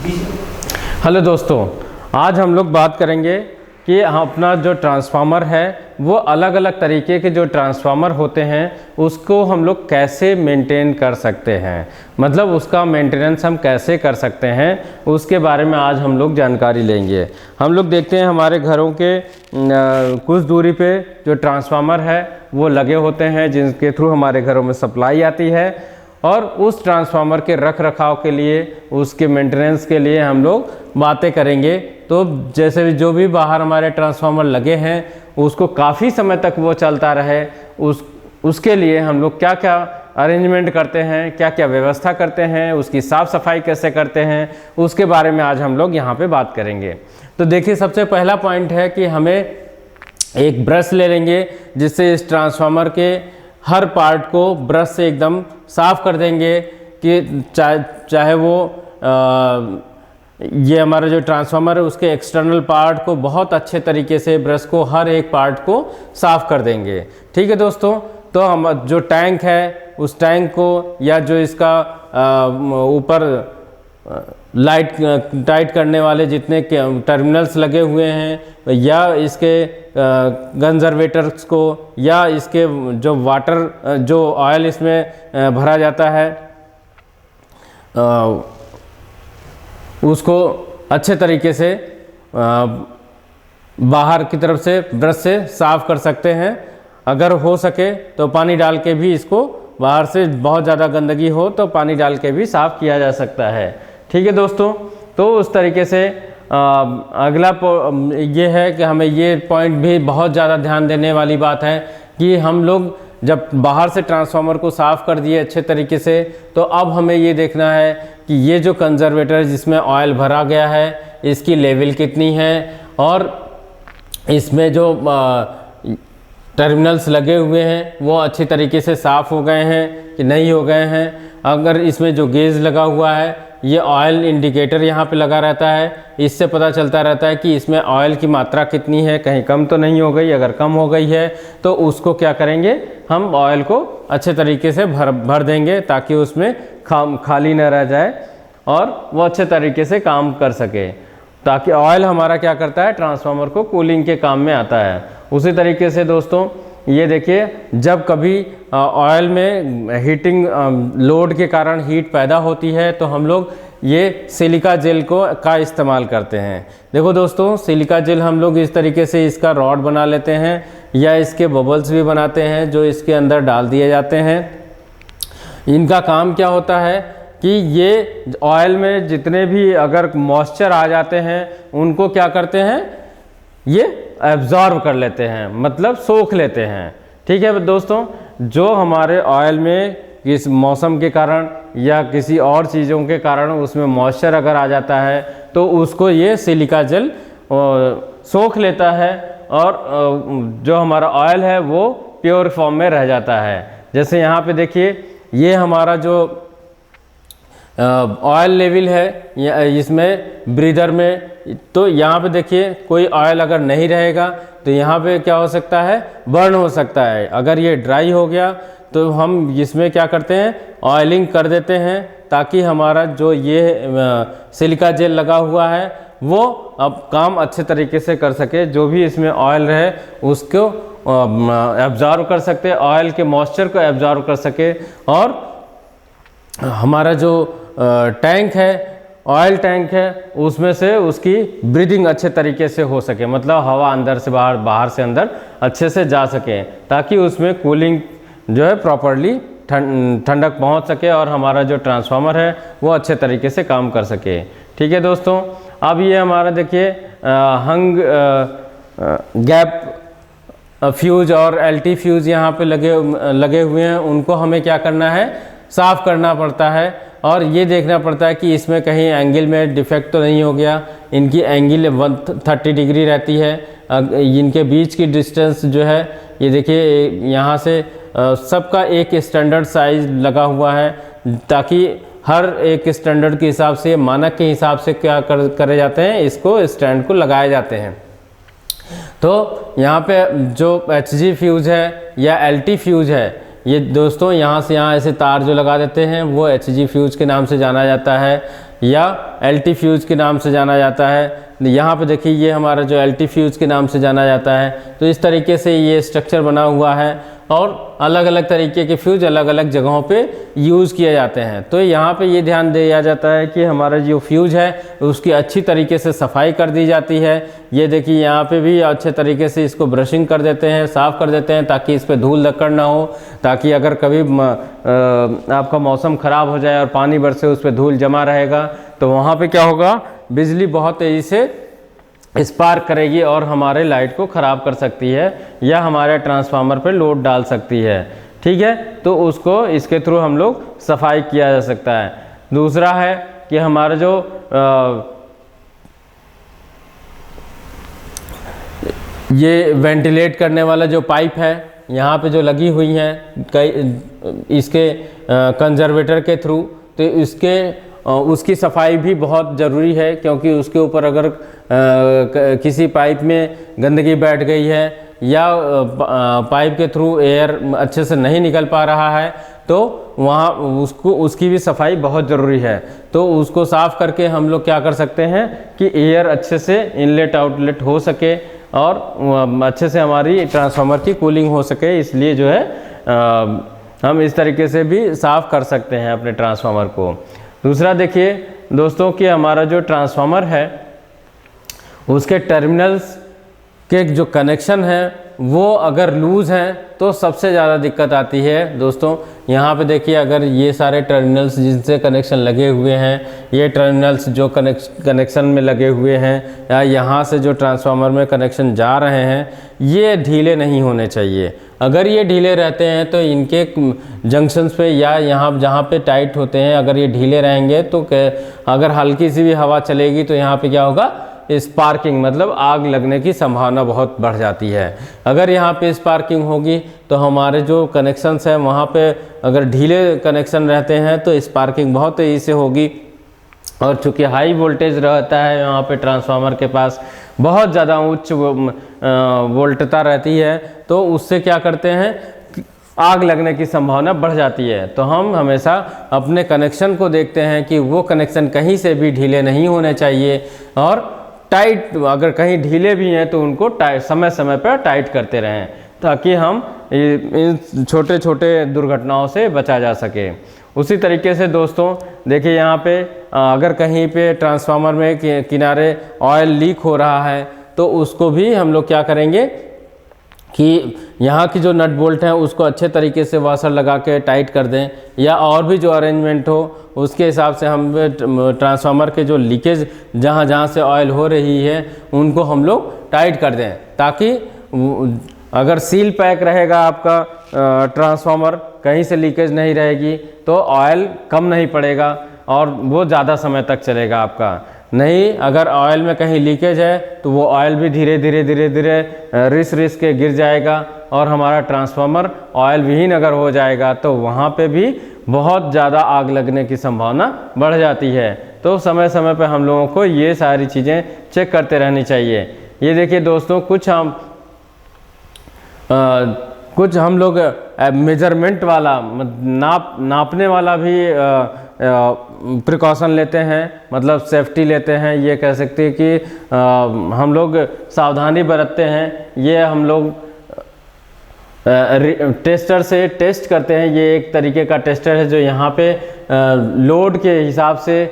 Hello दोस्तों, आज हम लोग बात करेंगे कि अपना जो ट्रांसफार्मर है वो अलग अलग तरीके के जो ट्रांसफार्मर होते हैं उसको हम लोग कैसे मेंटेन कर सकते हैं, मतलब उसका मेंटेनेंस हम कैसे कर सकते हैं उसके बारे में आज हम लोग जानकारी लेंगे। हम लोग देखते हैं हमारे घरों के कुछ दूरी पे जो ट्रांसफार्मर है वो लगे होते हैं जिनके थ्रू हमारे घरों में सप्लाई आती है, और उस ट्रांसफार्मर के रख रखाव के लिए, उसके मेंटेनेंस के लिए हम लोग बातें करेंगे। तो जैसे जो भी बाहर हमारे ट्रांसफार्मर लगे हैं उसको काफ़ी समय तक वो चलता रहे, उसके लिए हम लोग क्या क्या अरेंजमेंट करते हैं, क्या क्या व्यवस्था करते हैं, उसकी साफ़ सफाई कैसे करते हैं, उसके बारे में आज हम लोग यहाँ पे बात करेंगे। तो देखिए, सबसे पहला पॉइंट है कि हमें एक ब्रश ले लेंगे जिससे इस ट्रांसफार्मर के हर पार्ट को ब्रश से एकदम साफ़ कर देंगे कि चाहे वो ये हमारा जो ट्रांसफार्मर है उसके एक्सटर्नल पार्ट को बहुत अच्छे तरीके से ब्रश को हर एक पार्ट को साफ़ कर देंगे। ठीक है दोस्तों, तो हम जो टैंक है उस टैंक को, या जो इसका ऊपर लाइट टाइट करने वाले जितने टर्मिनल्स लगे हुए हैं, या इसके कंजर्वेटर्स को, या इसके जो वाटर जो ऑयल इसमें भरा जाता है उसको अच्छे तरीके से बाहर की तरफ से ब्रश से साफ़ कर सकते हैं। अगर हो सके तो पानी डाल के भी इसको, बाहर से बहुत ज़्यादा गंदगी हो तो पानी डाल के भी साफ़ किया जा सकता है। ठीक है दोस्तों, तो उस तरीके से अगला ये है कि हमें ये पॉइंट भी बहुत ज़्यादा ध्यान देने वाली बात है कि हम लोग जब बाहर से ट्रांसफार्मर को साफ़ कर दिए अच्छे तरीके से, तो अब हमें ये देखना है कि ये जो कंजर्वेटर जिसमें ऑयल भरा गया है इसकी लेवल कितनी है, और इसमें जो टर्मिनल्स लगे हुए हैं वो अच्छी तरीके से साफ़ हो गए हैं कि नहीं हो गए हैं। अगर इसमें जो गेज लगा हुआ है, ये ऑयल इंडिकेटर यहाँ पे लगा रहता है, इससे पता चलता रहता है कि इसमें ऑयल की मात्रा कितनी है, कहीं कम तो नहीं हो गई। अगर कम हो गई है तो उसको क्या करेंगे, हम ऑयल को अच्छे तरीके से भर देंगे ताकि उसमें खाली न रह जाए और वो अच्छे तरीके से काम कर सके, ताकि ऑयल हमारा क्या करता है, ट्रांसफार्मर को कूलिंग के काम में आता है। उसी तरीके से दोस्तों ये देखिए, जब कभी ऑयल में हीटिंग लोड के कारण हीट पैदा होती है तो हम लोग ये सिलिका जेल का इस्तेमाल करते हैं। देखो दोस्तों, सिलिका जेल हम लोग इस तरीके से इसका रॉड बना लेते हैं या इसके बबल्स भी बनाते हैं जो इसके अंदर डाल दिए जाते हैं। इनका काम क्या होता है कि ये ऑयल में जितने भी अगर मॉइस्चर आ जाते हैं उनको क्या करते हैं, ये एब्जॉर्ब कर लेते हैं, मतलब सोख लेते हैं। ठीक है दोस्तों, जो हमारे ऑयल में किस मौसम के कारण या किसी और चीज़ों के कारण उसमें मॉइस्चर अगर आ जाता है तो उसको ये सिलिका जेल सोख लेता है, और जो हमारा ऑयल है वो प्योर फॉर्म में रह जाता है। जैसे यहाँ पे देखिए, ये हमारा जो ऑयल लेवल है इसमें ब्रीदर में, तो यहाँ पे देखिए कोई ऑयल अगर नहीं रहेगा तो यहाँ पे क्या हो सकता है, बर्न हो सकता है। अगर ये ड्राई हो गया तो हम इसमें क्या करते हैं, ऑयलिंग कर देते हैं ताकि हमारा जो ये सिलिका जेल लगा हुआ है वो अब काम अच्छे तरीके से कर सके, जो भी इसमें ऑयल रहे उसको एब्जॉर्व कर सकते, ऑयल के मॉइस्चर को एब्जॉर्व कर सके, और हमारा जो टैंक है, ऑयल टैंक है, उसमें से उसकी ब्रीदिंग अच्छे तरीके से हो सके, मतलब हवा अंदर से बाहर, बाहर से अंदर अच्छे से जा सके, ताकि उसमें कूलिंग जो है प्रॉपरली ठंडक पहुंच सके और हमारा जो ट्रांसफार्मर है वो अच्छे तरीके से काम कर सके। ठीक है दोस्तों, अब ये हमारा देखिए हंग गैप फ्यूज और एलटी फ्यूज यहाँ पे लगे हुए हैं, उनको हमें क्या करना है, साफ़ करना पड़ता है, और ये देखना पड़ता है कि इसमें कहीं एंगल में डिफेक्ट तो नहीं हो गया। इनकी एंगल 130 डिग्री रहती है, इनके बीच की डिस्टेंस जो है, ये देखिए यहाँ से सबका एक स्टैंडर्ड साइज लगा हुआ है, ताकि हर एक स्टैंडर्ड के हिसाब से, मानक के हिसाब से क्या करे जाते हैं, इसको स्टैंड को लगाए जाते हैं। तो यहाँ पे जो HG फ्यूज़ है या LT फ्यूज़ है, ये दोस्तों यहाँ से यहाँ ऐसे तार जो लगा देते हैं वो HG फ्यूज़ के नाम से जाना जाता है। या LT फ्यूज़ के नाम से जाना जाता है। यहाँ पे देखिए ये हमारा जो LT फ्यूज़ के नाम से जाना जाता है। तो इस तरीके से ये स्ट्रक्चर बना हुआ है और अलग अलग तरीके के फ्यूज़ अलग अलग जगहों पे यूज़ किए जाते हैं। तो यहाँ पे ये ध्यान दिया जाता है कि हमारा जो फ्यूज़ है उसकी अच्छी तरीके से सफाई कर दी जाती है। ये देखिए यहाँ पे भी अच्छे तरीके से इसको ब्रशिंग कर देते हैं, साफ़ कर देते हैं, ताकि इस पर धूल धक्कड़ ना हो, ताकि अगर कभी आपका मौसम ख़राब हो जाए और पानी बरसे उस पर धूल जमा रहेगा तो वहाँ पे क्या होगा, बिजली बहुत तेज़ी से स्पार्क करेगी और हमारे लाइट को ख़राब कर सकती है या हमारे ट्रांसफार्मर पे लोड डाल सकती है। ठीक है, तो उसको इसके थ्रू हम लोग सफाई किया जा सकता है। दूसरा है कि हमारा जो ये वेंटिलेट करने वाला जो पाइप है यहाँ पे जो लगी हुई हैं कई इसके कंजर्वेटर के थ्रू, तो इसके उसकी सफाई भी बहुत ज़रूरी है, क्योंकि उसके ऊपर अगर किसी पाइप में गंदगी बैठ गई है या पाइप के थ्रू एयर अच्छे से नहीं निकल पा रहा है तो वहाँ उसकी भी सफाई बहुत ज़रूरी है। तो उसको साफ़ करके हम लोग क्या कर सकते हैं कि एयर अच्छे से इनलेट आउटलेट हो सके और अच्छे से हमारी ट्रांसफार्मर की कूलिंग हो सके। इसलिए जो है हम इस तरीके से भी साफ़ कर सकते हैं अपने ट्रांसफार्मर को। दूसरा देखिए दोस्तों कि हमारा जो ट्रांसफार्मर है उसके टर्मिनल्स के जो कनेक्शन है वो अगर लूज़ हैं तो सबसे ज़्यादा दिक्कत आती है। दोस्तों यहाँ पे देखिए, अगर ये सारे टर्मिनल्स जिनसे कनेक्शन लगे हुए हैं, ये टर्मिनल्स जो कनेक्शन में लगे हुए हैं या यहाँ से जो ट्रांसफार्मर में कनेक्शन जा रहे हैं, ये ढीले नहीं होने चाहिए। अगर ये ढीले रहते हैं तो इनके जंक्शंस पे या यहाँ जहाँ पे टाइट होते हैं, अगर ये ढीले रहेंगे तो अगर हल्की सी भी हवा चलेगी तो यहाँ पे क्या होगा, स्पार्किंग मतलब आग लगने की संभावना बहुत बढ़ जाती है। अगर यहाँ पे स्पार्किंग होगी तो हमारे जो कनेक्शंस हैं वहाँ पे अगर ढीले कनेक्शन रहते हैं तो स्पार्किंग बहुत तेज़ी से होगी। और चूँकि हाई वोल्टेज रहता है यहाँ पे ट्रांसफार्मर के पास, बहुत ज़्यादा उच्च वोल्टता रहती है, तो उससे क्या करते हैं, आग लगने की संभावना बढ़ जाती है। तो हम हमेशा अपने कनेक्शन को देखते हैं कि वो कनेक्शन कहीं से भी ढीले नहीं होने चाहिए और टाइट, अगर कहीं ढीले भी हैं तो उनको समय समय पर टाइट करते रहें, ताकि हम इन छोटे छोटे दुर्घटनाओं से बचा जा सके। उसी तरीके से दोस्तों देखिए यहाँ पे अगर कहीं पे ट्रांसफार्मर में किनारे ऑयल लीक हो रहा है तो उसको भी हम लोग क्या करेंगे कि यहाँ की जो नट बोल्ट हैं उसको अच्छे तरीके से वाशर लगा के टाइट कर दें, या और भी जो अरेंजमेंट हो उसके हिसाब से हम ट्रांसफार्मर के जो लीकेज जहाँ जहाँ से ऑयल हो रही है उनको हम लोग टाइट कर दें, ताकि अगर सील पैक रहेगा आपका ट्रांसफार्मर, कहीं से लीकेज नहीं रहेगी तो ऑयल कम नहीं पड़ेगा और वो ज़्यादा समय तक चलेगा आपका। नहीं, अगर ऑयल में कहीं लीकेज है तो वो ऑयल भी धीरे धीरे रिस के गिर जाएगा और हमारा ट्रांसफार्मर ऑयल विहीन अगर हो जाएगा तो वहाँ पे भी बहुत ज़्यादा आग लगने की संभावना बढ़ जाती है। तो समय समय पर हम लोगों को ये सारी चीज़ें चेक करते रहनी चाहिए। ये देखिए दोस्तों, कुछ हम लोग मेजरमेंट वाला नापने वाला भी प्रिकॉशन लेते हैं, मतलब सेफ्टी लेते हैं। ये कह सकते हैं कि हम लोग सावधानी बरतते हैं। ये हम लोग टेस्टर से टेस्ट करते हैं। ये एक तरीके का टेस्टर है जो यहाँ पे लोड के हिसाब से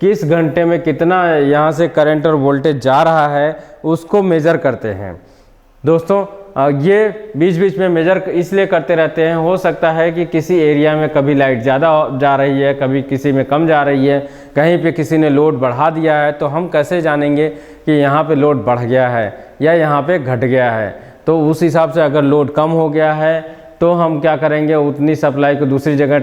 किस घंटे में कितना यहाँ से करंट और वोल्टेज जा रहा है उसको मेज़र करते हैं। दोस्तों ये बीच बीच में मेजर इसलिए करते रहते हैं, हो सकता है कि किसी एरिया में कभी लाइट ज़्यादा जा रही है, कभी किसी में कम जा रही है, कहीं पे किसी ने लोड बढ़ा दिया है, तो हम कैसे जानेंगे कि यहाँ पे लोड बढ़ गया है या यहाँ पे घट गया है। तो उस हिसाब से अगर लोड कम हो गया है तो हम क्या करेंगे, उतनी सप्लाई को दूसरी जगह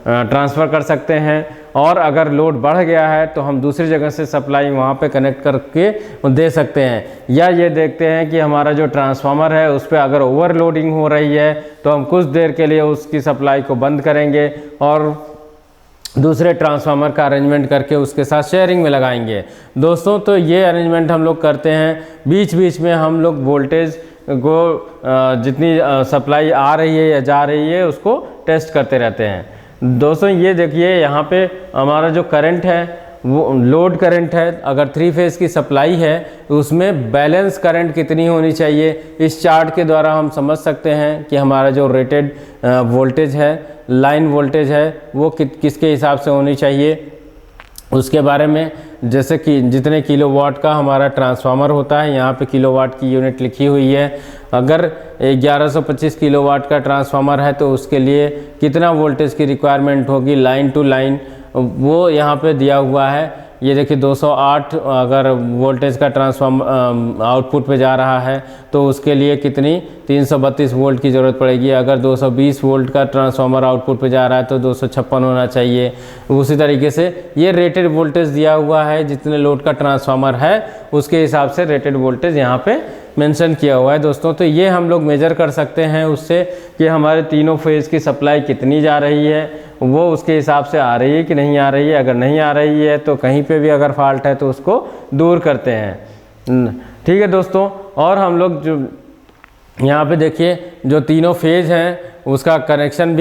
ट्रांसफ़र कर सकते हैं, और अगर लोड बढ़ गया है तो हम दूसरी जगह से सप्लाई वहाँ पे कनेक्ट करके दे सकते हैं। या ये देखते हैं कि हमारा जो ट्रांसफार्मर है उस पर अगर ओवरलोडिंग हो रही है तो हम कुछ देर के लिए उसकी सप्लाई को बंद करेंगे और दूसरे ट्रांसफार्मर का अरेंजमेंट करके उसके साथ शेयरिंग में लगाएंगे। दोस्तों तो ये अरेंजमेंट हम लोग करते हैं। बीच बीच में हम लोग वोल्टेज को जितनी सप्लाई आ रही है या जा रही है उसको टेस्ट करते रहते हैं। दोस्तों ये देखिए यहाँ पे हमारा जो करंट है वो लोड करंट है, अगर 3 फेज़ की सप्लाई है तो उसमें बैलेंस करंट कितनी होनी चाहिए, इस चार्ट के द्वारा हम समझ सकते हैं कि हमारा जो रेटेड वोल्टेज है, लाइन वोल्टेज है, वो किसके हिसाब से होनी चाहिए उसके बारे में। जैसे कि जितने किलोवाट का हमारा ट्रांसफार्मर होता है, यहाँ पे किलोवाट की यूनिट लिखी हुई है। अगर 1125 किलोवाट का ट्रांसफार्मर है तो उसके लिए कितना वोल्टेज की रिक्वायरमेंट होगी लाइन टू लाइन, वो यहाँ पे दिया हुआ है। ये देखिए 208 अगर वोल्टेज का ट्रांसफार्मर आउटपुट पे जा रहा है तो उसके लिए कितनी 332 वोल्ट की ज़रूरत पड़ेगी। अगर 220 वोल्ट का ट्रांसफार्मर आउटपुट पे जा रहा है तो 256 होना चाहिए। उसी तरीके से ये रेटेड वोल्टेज दिया हुआ है, जितने लोड का ट्रांसफार्मर है उसके हिसाब से रेटेड वोल्टेज यहाँ पे मेंशन किया हुआ है दोस्तों। तो ये हम लोग मेजर कर सकते हैं उससे कि हमारे तीनों फेज़ की सप्लाई कितनी जा रही है, वो उसके हिसाब से आ रही है कि नहीं आ रही है। अगर नहीं आ रही है तो कहीं पे भी अगर फॉल्ट है तो उसको दूर करते हैं। ठीक है दोस्तों, और हम लोग जो यहाँ पे देखिए जो तीनों फेज़ हैं उसका कनेक्शन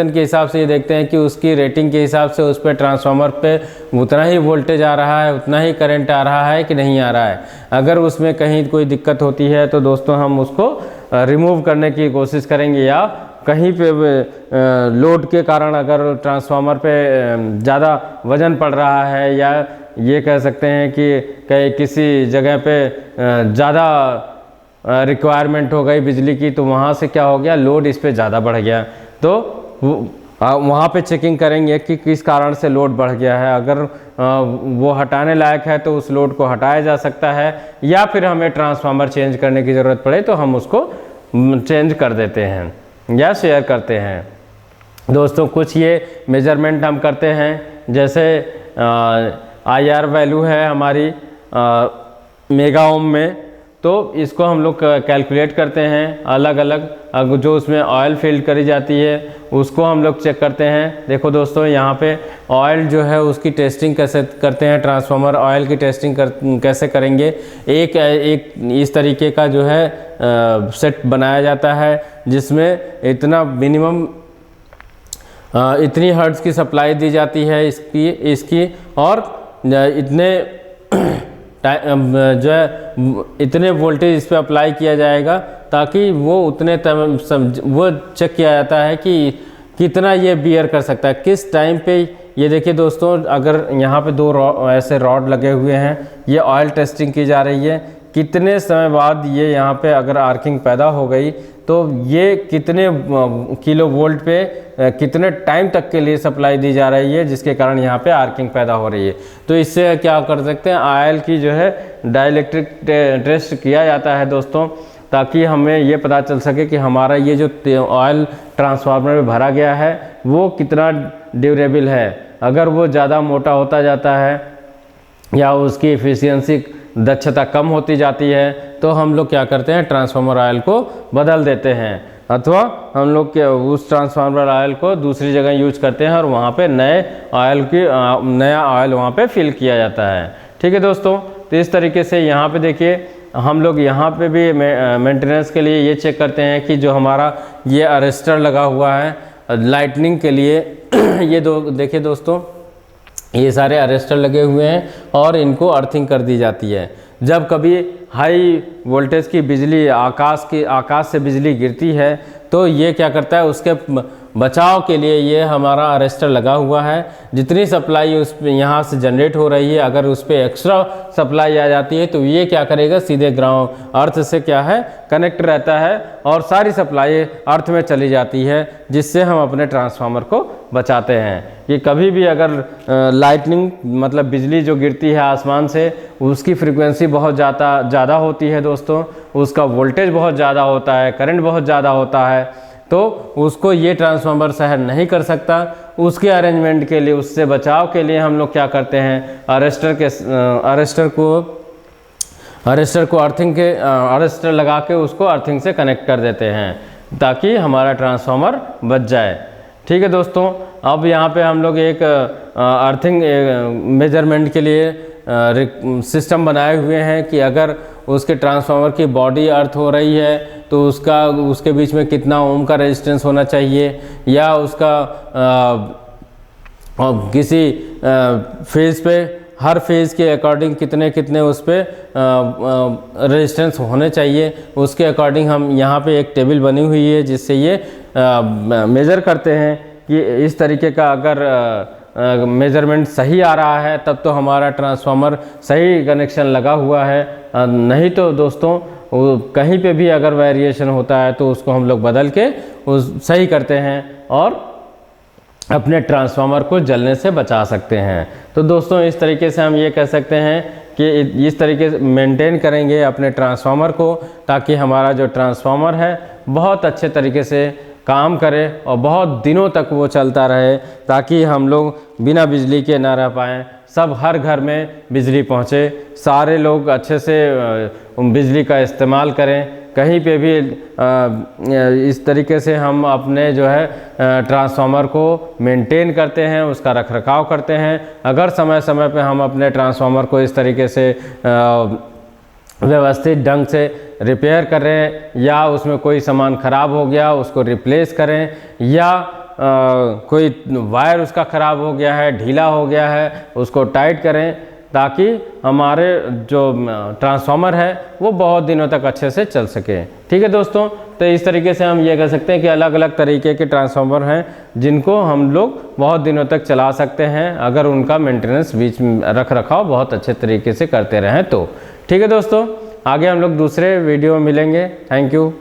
के हिसाब से ये देखते हैं कि उसकी रेटिंग के हिसाब से उस पर ट्रांसफार्मर पे उतना ही वोल्टेज आ रहा है, उतना ही करंट आ रहा है कि नहीं आ रहा है। अगर उसमें कहीं कोई दिक्कत होती है तो दोस्तों हम उसको रिमूव करने की कोशिश करेंगे, या कहीं पे लोड के कारण अगर ट्रांसफार्मर पे ज़्यादा वज़न पड़ रहा है, या ये कह सकते हैं कि किसी जगह पे ज़्यादा रिक्वायरमेंट हो गई बिजली की, तो वहाँ से क्या हो गया, लोड इस पे ज़्यादा बढ़ गया, तो वहाँ पे चेकिंग करेंगे कि किस कारण से लोड बढ़ गया है। अगर वो हटाने लायक है तो उस लोड को हटाया जा सकता है, या फिर हमें ट्रांसफार्मर चेंज करने की ज़रूरत पड़े तो हम उसको चेंज कर देते हैं या शेयर करते हैं। दोस्तों कुछ ये मेजरमेंट हम करते हैं, जैसे IR वैल्यू है हमारी मेगा ओम में, तो इसको हम लोग कैलकुलेट करते हैं अलग अलग। जो उसमें ऑयल फिल करी जाती है उसको हम लोग चेक करते हैं। देखो दोस्तों यहाँ पे ऑयल जो है उसकी टेस्टिंग कैसे करते हैं, ट्रांसफार्मर ऑयल की टेस्टिंग कैसे करेंगे। एक इस तरीके का जो है सेट बनाया जाता है जिसमें इतना मिनिमम इतनी हर्ट्ज़ की सप्लाई दी जाती है इसकी और इतने जो है इतने वोल्टेज इस पर अप्लाई किया जाएगा, ताकि वो उतने वो चेक किया जाता है कि कितना ये बियर कर सकता है किस टाइम पे। ये देखिए दोस्तों, अगर यहाँ पे 2 ऐसे रॉड लगे हुए हैं, ये ऑयल टेस्टिंग की जा रही है। कितने समय बाद ये यहाँ पे अगर आर्किंग पैदा हो गई तो ये कितने किलो वोल्ट पे कितने टाइम तक के लिए सप्लाई दी जा रही है, जिसके कारण यहाँ पे आर्किंग पैदा हो रही है। तो इससे क्या कर सकते हैं, ऑयल की जो है डाइलेक्ट्रिक टेस्ट किया जाता है दोस्तों, ताकि हमें ये पता चल सके कि हमारा ये जो ऑयल ट्रांसफार्मर में भरा गया है वो कितना ड्यूरेबल है। अगर वो ज़्यादा मोटा होता जाता है या उसकी एफिशिएंसी दक्षता कम होती जाती है तो हम लोग क्या करते हैं, ट्रांसफार्मर ऑयल को बदल देते हैं, अथवा हम लोग के उस ट्रांसफार्मर ऑयल को दूसरी जगह यूज करते हैं और वहाँ पे नया ऑयल वहाँ पे फिल किया जाता है। ठीक है दोस्तों, तो इस तरीके से यहाँ पे देखिए हम लोग यहाँ पे भी मेंटेनेंस के लिए ये चेक करते हैं कि जो हमारा ये अरेस्टर लगा हुआ है लाइटनिंग के लिए ये देखिए दोस्तों, ये सारे अरेस्टर लगे हुए हैं और इनको अर्थिंग कर दी जाती है। जब कभी हाई वोल्टेज की बिजली आकाश से बिजली गिरती है तो ये क्या करता है, उसके बचाव के लिए ये हमारा अरेस्टर लगा हुआ है। जितनी सप्लाई उस यहाँ से जनरेट हो रही है, अगर उस पर एक्स्ट्रा सप्लाई आ जाती है तो ये क्या करेगा, सीधे ग्राउंड अर्थ से क्या है कनेक्ट रहता है और सारी सप्लाई अर्थ में चली जाती है, जिससे हम अपने ट्रांसफार्मर को बचाते हैं। कि कभी भी अगर लाइटनिंग मतलब बिजली जो गिरती है आसमान से, उसकी फ्रीक्वेंसी बहुत ज़्यादा होती है दोस्तों, उसका वोल्टेज बहुत ज़्यादा होता है, करंट बहुत ज़्यादा होता है, तो उसको ये ट्रांसफार्मर सहन नहीं कर सकता। उसके अरेंजमेंट के लिए, उससे बचाव के लिए हम लोग क्या करते हैं, अरेस्टर लगा के उसको अर्थिंग से कनेक्ट कर देते हैं ताकि हमारा ट्रांसफार्मर बच जाए। ठीक है दोस्तों, अब यहाँ पे हम लोग एक अर्थिंग मेजरमेंट के लिए सिस्टम बनाए हुए हैं कि अगर उसके ट्रांसफार्मर की बॉडी अर्थ हो रही है तो उसके बीच में कितना ओम का रेजिस्टेंस होना चाहिए, या उसका और किसी फेज़ पे हर फेज़ के अकॉर्डिंग कितने कितने उस पर रेजिस्टेंस होने चाहिए, उसके अकॉर्डिंग हम यहाँ पे एक टेबल बनी हुई है जिससे ये मेज़र करते हैं कि इस तरीके का अगर मेज़रमेंट सही आ रहा है तब तो हमारा ट्रांसफार्मर सही कनेक्शन लगा हुआ है। नहीं तो दोस्तों कहीं पे भी अगर वेरिएशन होता है तो उसको हम लोग बदल के उस सही करते हैं और अपने ट्रांसफार्मर को जलने से बचा सकते हैं। तो दोस्तों इस तरीके से हम ये कह सकते हैं कि इस तरीके से मेंटेन करेंगे अपने ट्रांसफार्मर को ताकि हमारा जो ट्रांसफार्मर है बहुत अच्छे तरीके से काम करे और बहुत दिनों तक वो चलता रहे, ताकि हम लोग बिना बिजली के ना रह पाएँ। सब हर घर में बिजली पहुँचे, सारे लोग अच्छे से बिजली का इस्तेमाल करें। कहीं पे भी इस तरीके से हम अपने जो है ट्रांसफार्मर को मेंटेन करते हैं, उसका रखरखाव करते हैं। अगर समय समय पे हम अपने ट्रांसफार्मर को इस तरीके से व्यवस्थित ढंग से रिपेयर करें या उसमें कोई सामान ख़राब हो गया उसको रिप्लेस करें, या कोई वायर उसका ख़राब हो गया है, ढीला हो गया है, उसको टाइट करें ताकि हमारे जो ट्रांसफार्मर है वो बहुत दिनों तक अच्छे से चल सके। ठीक है दोस्तों, तो इस तरीके से हम ये कह सकते हैं कि अलग अलग तरीके के ट्रांसफार्मर हैं जिनको हम लोग बहुत दिनों तक चला सकते हैं अगर उनका मेंटेनेंस बीच में रख रखाव बहुत अच्छे तरीके से करते रहें तो। ठीक है दोस्तों, आगे हम लोग दूसरे वीडियो में मिलेंगे। Thank you.